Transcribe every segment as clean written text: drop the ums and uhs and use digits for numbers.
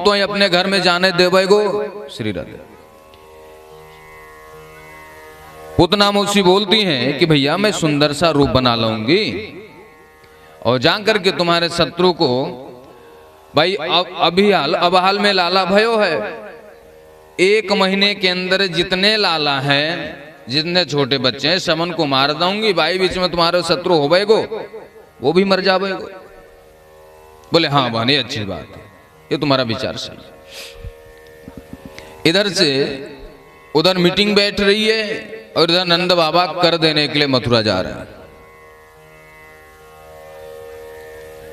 तो अपने घर में जाने देवेगो श्री राधे। पुतना मौसी बोलती हैं कि भैया मैं सुंदर सा रूप बना लूंगी और जाकर के तुम्हारे शत्रु को, भाई अब हाल में लाला भयो है, 1 महीने के अंदर जितने लाला हैं, जितने छोटे बच्चे हैं, समन को मार दूंगी। भाई बीच में तुम्हारे शत्रु होवेगो, वो भी मर जावेगो। बोले हाँ बहनी अच्छी बात है, ये तुम्हारा विचार सही। इधर से उधर मीटिंग बैठ रही है और इधर नंद बाबा कर देने के लिए मथुरा जा रहे हैं।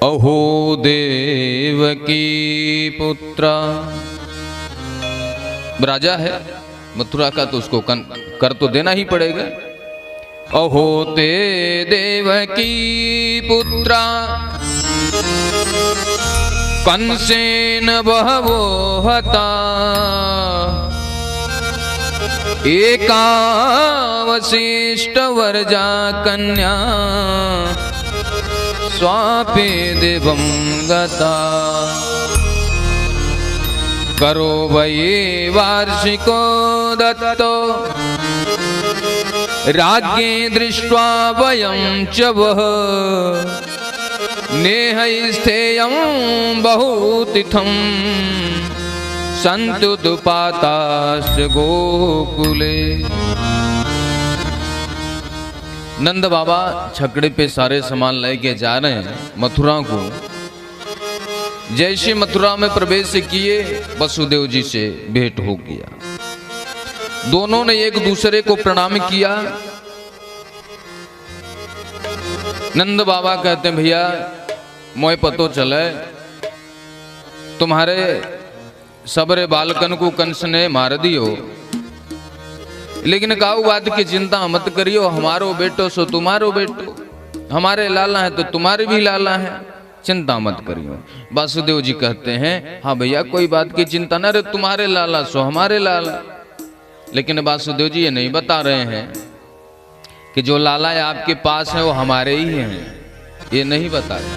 अहो देवकी पुत्रा, राजा है मथुरा का तो उसको कर तो देना ही पड़ेगा। अहो ते देवकी पुत्रा कंसेन बहवो हता, एकावशिष्ट वर्जा कन्या स्वापे देवं गता। करो वये वार्षिको दत्तो राज्ञे दृष्ट्वा वयं च वः, नेहैस्थेयं बहुतिथं सन्तुत्पाताश्च गोकुले। नंद बाबा छकड़े पे सारे सामान लेके जा रहे हैं मथुरा को। जैसे मथुरा में प्रवेश किए वसुदेव जी से भेंट हो गया। दोनों ने एक दूसरे को प्रणाम किया। नंद बाबा कहते हैं भैया मोए पतो चले तुम्हारे सबरे बालकन को कंस ने मार दियो, लेकिन काऊ बात की चिंता मत करियो, हमारो बेटो सो तुम्हारो बेटो, हमारे लाला है तो तुम्हारे भी लाला है, चिंता मत करियो। वासुदेव जी कहते हैं हाँ भैया कोई बात की चिंता न रे, तुम्हारे लाला सो हमारे लाला। लेकिन वासुदेव जी ये नहीं बता रहे हैं कि जो लाला है आपके पास है वो हमारे ही हैं, ये नहीं बताया।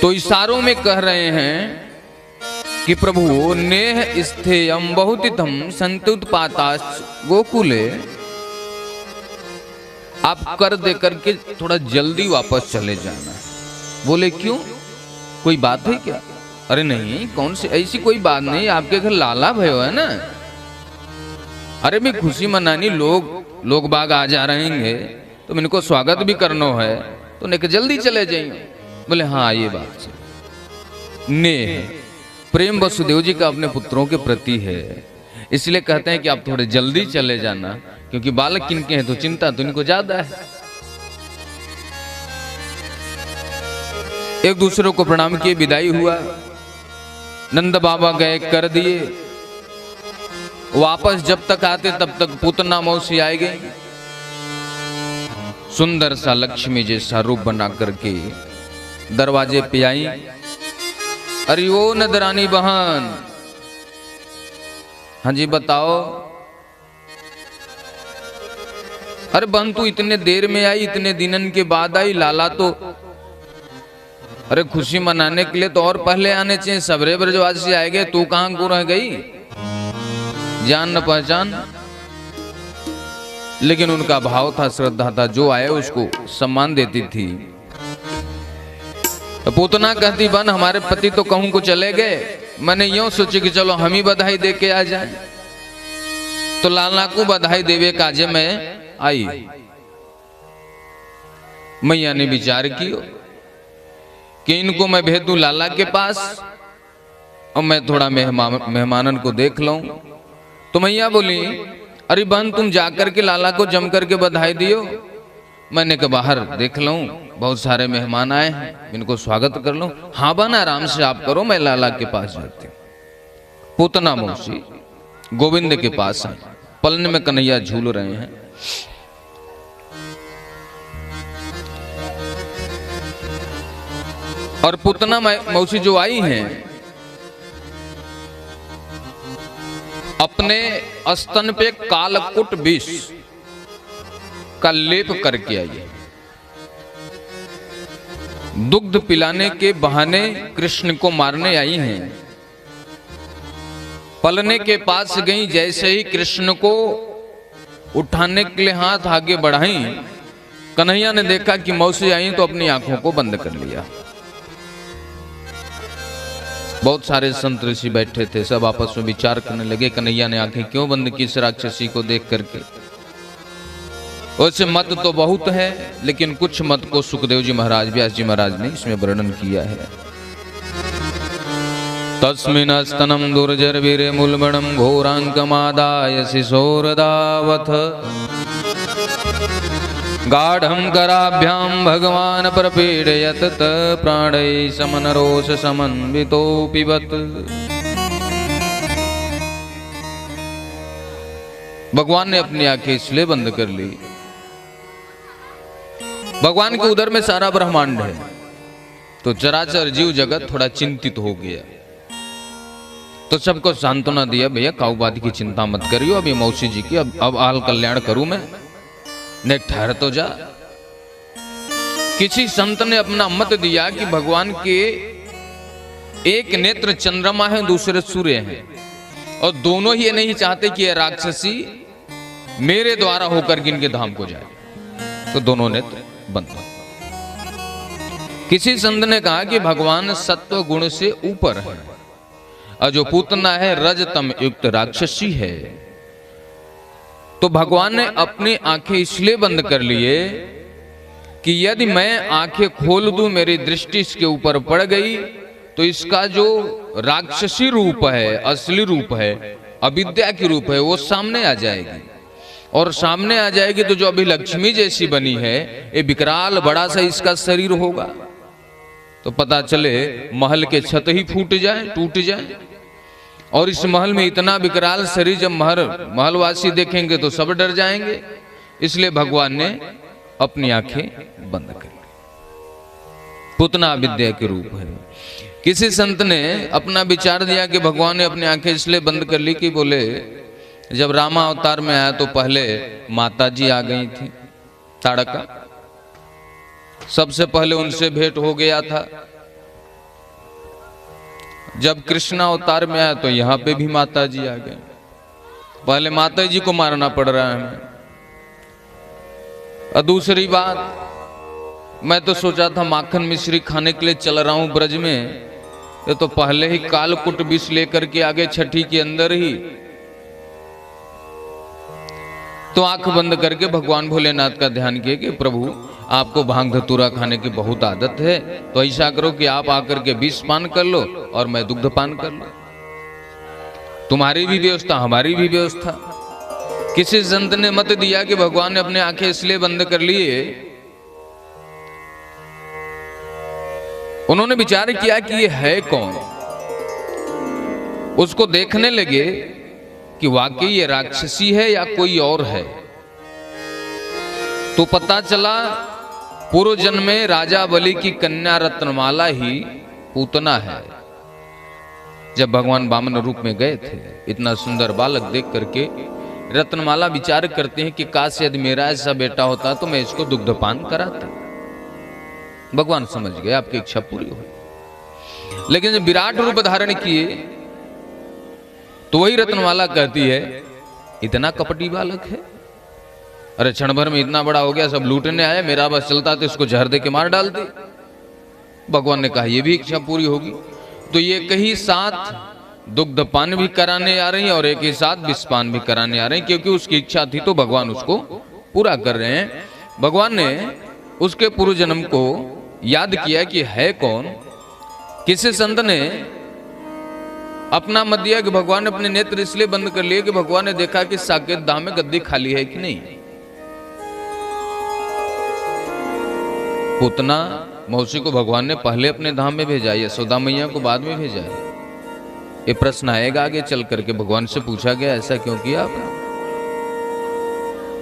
तो इशारों में कह रहे हैं कि प्रभु नेह स्थेयम बहुतिथम सन्तुत्पाताश्च गोकुले, आप कर दे करके थोड़ा जल्दी वापस चले जाना। बोले क्यों, कोई बात है क्या? अरे नहीं कौन सी ऐसी कोई बात नहीं, आपके घर लाला भयो है ना। अरे मैं खुशी मनानी, लोग बाग आ जा रहेंगे तो इनको स्वागत भी करना है, तो नहीं जल्दी चले जाइए। बोले हाँ ये बात है। नेह प्रेम वसुदेव जी का अपने पुत्रों के प्रति है, इसलिए कहते हैं कि आप थोड़े जल्दी चले जाना, क्योंकि बालक किनके हैं तो चिंता तो इनको ज्यादा है। एक दूसरे को प्रणाम किए, विदाई हुआ। नंद बाबा गए, कर दिए। वापस जब तक आते तब तक पूतना मौसी आए गई, सुंदर सा लक्ष्मी जैसा रूप बना करके दरवाजे पे आई। अरे ओ नदरानी बहन, हाँ जी बताओ। अरे बहन तू इतने देर में आई, इतने दिनन के बाद आई, लाला तो अरे खुशी मनाने के लिए तो और पहले आने चाहिए, सबरे ब्रजवासी आए गए, तू कहां को रह गई, जान न पहचान। लेकिन उनका भाव था, श्रद्धा था, जो आए उसको सम्मान देती थी। तो पूतना कहती बन हमारे पति तो कहूं को चले गए, मैंने यूं सोची कि चलो हम ही बधाई दे के आ जाए। तो लाला को बधाई देवे काजे में आई। मैया ने विचार किया कि इनको मैं भेज दूं लाला के पास और मैं थोड़ा मेहमानन को देख लूं। तो मैया बोली अरे बहन तुम जाकर के लाला को जम करके बधाई दियो, मैंने कहा बाहर देख लूं, बहुत सारे मेहमान आए हैं, इनको स्वागत कर लूं। हाँ बहन आराम से आप करो, मैं लाला के पास जाती हूँ। पूतना मौसी गोविंद के पास है, पलने में कन्हैया झूल रहे हैं। और पूतना मौसी जो आई हैं अपने स्तन पे कालकुट विष का लेप करके आई। दुग्ध पिलाने के बहाने कृष्ण को मारने आई हैं। पलने के पास गई, जैसे ही कृष्ण को उठाने के लिए हाथ आगे बढ़ाई, कन्हैया ने देखा कि मौसी आई तो अपनी आंखों को बंद कर लिया। बहुत सारे संत ऋषि बैठे थे, सब आपस में विचार करने लगे कन्हैया ने आंखें क्यों बंद की इस राक्षसी को देख करके। वैसे मत तो बहुत है, लेकिन कुछ मत को सुखदेव जी महाराज, व्यास जी महाराज ने इसमें वर्णन किया है। तस्मिनस्तनं दुर्जरवीरे मूलबणं घोरांकमादाय शिशोरदावथ गाढ़ं कराभ्यां भगवान प्रपीडयत प्राणै समनरोष समन्वितो पिबत। भगवान ने अपनी आंखें इसलिए बंद कर ली, भगवान के उदर में सारा ब्रह्मांड है, तो चराचर जीव जगत थोड़ा चिंतित हो गया। तो सबको सांत्वना दिया, भैया काउबादी की चिंता मत करियो, अभी मौसी जी की अब हाल कल्याण करूं मैं, ने ठहर तो जा। किसी संत ने अपना मत दिया कि भगवान के एक नेत्र चंद्रमा है, दूसरे सूर्य हैं, और दोनों ही ये नहीं चाहते कि यह राक्षसी मेरे द्वारा होकर के इनके धाम को जाए, तो दोनों नेत्र बंद। किसी संत ने कहा कि भगवान सत्व गुण से ऊपर है, और जो पूतना है रजतम युक्त राक्षसी है। तो भगवान ने अपनी आंखें इसलिए बंद कर लिए कि यदि मैं आंखें खोल दूं, मेरी दृष्टि इसके ऊपर पड़ गई, तो इसका जो राक्षसी रूप है, असली रूप है, अविद्या की रूप है, वो सामने आ जाएगी। और सामने आ जाएगी तो जो अभी लक्ष्मी जैसी बनी है, ये विकराल बड़ा सा इसका शरीर होगा, तो पता चले महल के छत ही फूट जाए, टूट जाए। और इस महल में इतना विकराल शरीर जब महलवासी देखेंगे तो सब डर जाएंगे। इसलिए भगवान ने अपनी आंखें बंद कर ली। पूतना विद्या के रूप है। किसी संत ने अपना विचार दिया कि भगवान ने अपनी आंखें इसलिए बंद कर ली कि बोले जब रामा अवतार में आया तो पहले माता जी आ गई थी, ताड़का, सबसे पहले उनसे भेंट हो गया था। जब कृष्ण अवतार में आया तो यहां पे भी माता जी आ गए, पहले माता जी को मारना पड़ रहा है हमें। और दूसरी बात, मैं तो सोचा था माखन मिश्री खाने के लिए चल रहा हूं ब्रज में, ये तो पहले ही कालकुट विष लेकर के आगे छठी के अंदर ही। तो आंख बंद करके भगवान भोलेनाथ का ध्यान किए कि प्रभु आपको भांग धतूरा खाने की बहुत आदत है, तो ऐसा करो कि आप आकर के विष पान कर लो और मैं दुग्ध पान कर लो, तुम्हारी भी व्यवस्था हमारी भी व्यवस्था। किसी संत ने मत दिया कि भगवान ने अपने आंखें इसलिए बंद कर लिए, उन्होंने विचार किया कि ये है कौन। उसको देखने लगे कि वाकई ये राक्षसी है या कोई और है। तो पता चला पूर्व जन्म में राजा बलि की कन्या रत्नमाला ही पूतना है। जब भगवान वामन रूप में गए थे, इतना सुंदर बालक देख करके रत्नमाला विचार करते हैं कि काश यदि मेरा ऐसा बेटा होता तो मैं इसको दुग्धपान कराता। भगवान समझ गए आपकी इच्छा पूरी हो। लेकिन जब विराट रूप धारण किए तो वही रत्नमाला कहती है इतना कपटी बालक है, अरे क्षण भर में इतना बड़ा हो गया, सब लूटने आए, मेरा बस चलता तो इसको जहर दे के मार डालते। भगवान ने कहा ये भी इच्छा पूरी होगी। तो ये कहीं साथ दुग्धपान भी कराने आ रही है और एक ही साथ विषपान भी कराने आ रहे हैं, क्योंकि उसकी इच्छा थी तो भगवान उसको पूरा कर रहे हैं। भगवान ने उसके पूर्व जन्म को याद किया कि है कौन। किसी संत ने अपना मत दिया कि भगवान ने अपने नेत्र इसलिए बंद कर लिए कि भगवान ने देखा कि साकेत धाम में गद्दी खाली है कि नहीं। पूतना मौसी को भगवान ने पहले अपने धाम में भेजा, यशोदा मैया को बाद में भेजा है। ये प्रश्न आएगा आगे चल करके, भगवान से पूछा गया ऐसा क्यों किया आपने,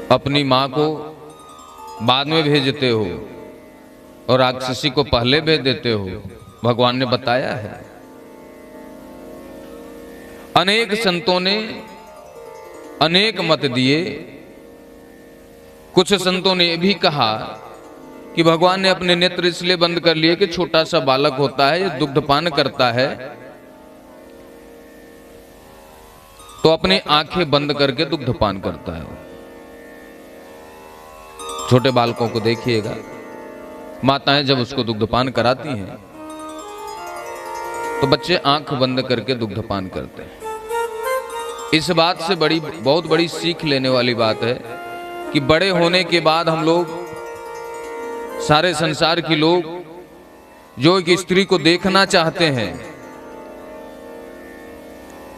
अपनी मां को बाद में भेजते हो और राक्षसी को पहले भेज देते हो। भगवान ने बताया है। अनेक संतों ने अनेक मत दिए। कुछ संतों ने यह भी कहा कि भगवान ने अपने नेत्र इसलिए बंद कर लिए कि छोटा सा बालक होता है, ये दुग्धपान करता है, तो अपनी आंखें बंद करके दुग्धपान करता है। छोटे बालकों को देखिएगा, माताएं जब उसको दुग्धपान कराती हैं तो बच्चे आंख बंद करके दुग्धपान करते हैं। इस बात से बहुत बड़ी सीख लेने वाली बात है कि बड़े होने के बाद हम लोग, सारे संसार के लोग जो एक स्त्री को देखना चाहते हैं,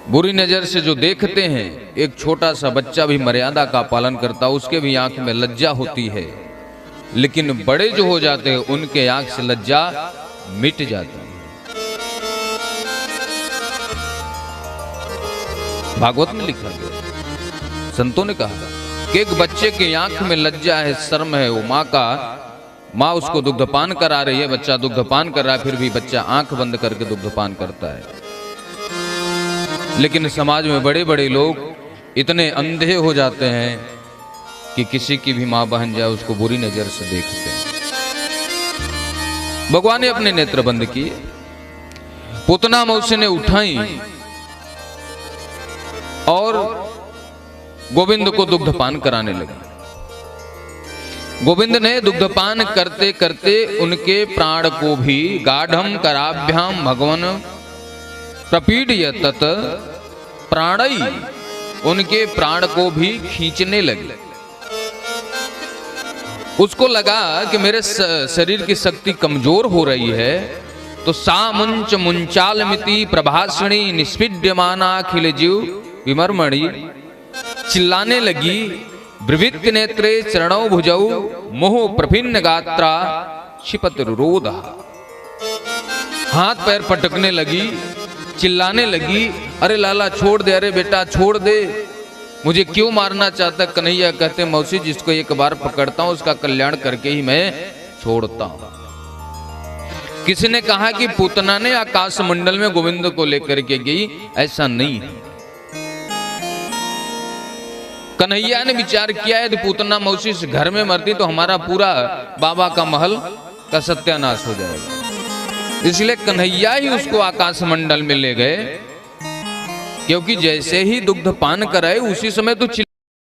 बुरी नजर से जो देखते हैं, एक छोटा सा बच्चा भी मर्यादा का पालन करता, उसके भी आंख में लज्जा होती है। लेकिन बड़े जो हो जाते हैं उनके आंख से लज्जा मिट जाती है। भागवत में लिखा गया, संतों ने कहा कि एक बच्चे की आंख में लज्जा है, शर्म है, वो माँ उसको दुग्धपान करा रही है, बच्चा दुग्धपान कर रहा है, फिर भी बच्चा आंख बंद करके दुग्धपान करता है। लेकिन समाज में बड़े बड़े लोग इतने अंधे हो जाते हैं कि किसी की भी मां बहन जाए उसको बुरी नजर से देखते हैं। भगवान ने अपने नेत्र बंद किए, पूतना मौसी ने उठाई और गोविंद को दुग्धपान कराने लगे। गोविंद ने दुग्धपान करते करते उनके प्राण को भी गाढ़म कराभ्याम भगवन प्रपीड्य तत् प्राणई, उनके प्राण को भी खींचने लगे। उसको लगा कि मेरे शरीर की शक्ति कमजोर हो रही है, तो सा मुंच मुंचाल मिति प्रभाषणी निष्पीड्यमाना अखिल जीव विमर्मणि, चिल्लाने लगी, ब्रवित्त नेत्रे चरणौ भुजौ मोह प्रभिन्न गात्रा क्षिपत रोध, हाथ पैर पटकने लगी, चिल्लाने लगी, अरे लाला छोड़ दे, अरे बेटा छोड़ दे, मुझे क्यों मारना चाहता। कन्हैया कहते, मौसी जिसको एक बार पकड़ता हूं उसका कल्याण करके ही मैं छोड़ता हूं। किसी ने कहा कि पूतना ने आकाश मंडल में गोविंद को लेकर के गई, ऐसा नहीं है। कन्हैया ने विचार किया यदि पूतना मौसी इस घर में मरती तो हमारा पूरा बाबा का महल का सत्यानाश हो जाएगा। इसलिए कन्हैया ही उसको आकाश मंडल में ले गए, क्योंकि जैसे ही दुग्धपान कराए उसी समय तो